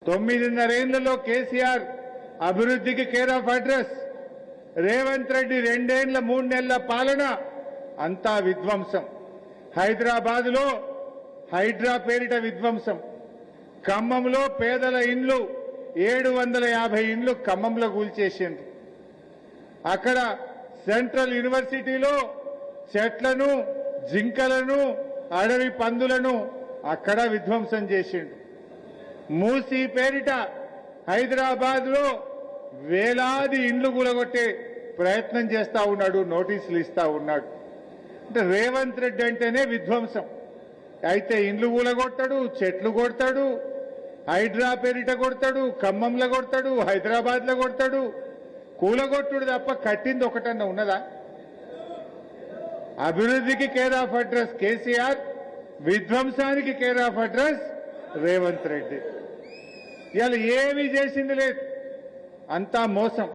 9.5 ఏళ్లలో కేసీఆర్ అభివృద్ధికి care of address, Revanth Reddy 2 ఏళ్ల 3 నెలల పాలన అంతా విధ్వంసం. హైదరాబాద్లో హైడ్రా పేరిట విధ్వంసం. ఖమ్మంలో పేదల ఇండ్లు 750 ఇండ్లు ఖమ్మంలో కూల్చేసిండ్రు. అక్కడ సెంట్రల్ యూనివర్సిటీలో చెట్లను, జింకలను, అడవి పందులను అక్కడ విధ్వంసం చేసిండు. మూసీ పేరిట హైదరాబాద్ లో వేలాది ఇండ్లు కూలగొట్టే ప్రయత్నం చేస్తా ఉన్నాడు, నోటీసులు ఇస్తా ఉన్నాడు. అంటే రేవంత్ రెడ్డి అంటేనే విధ్వంసం. అయితే ఇండ్లు కూలగొడతాడు, చెట్లు కొడతాడు, హైడ్రా పేరిట కొడతాడు, ఖమ్మంలో కొడతాడు, హైదరాబాద్ లో కొడతాడు. కూలగొట్టుడు తప్ప కట్టింది ఒకటన్నా ఉన్నదా? అభివృద్ధికి కేర్ ఆఫ్ అడ్రస్ కేసీఆర్, విధ్వంసానికి care of address Revanth Reddy. ఇవాళ ఏమీ చేసింది లేదు, అంతా మోసం.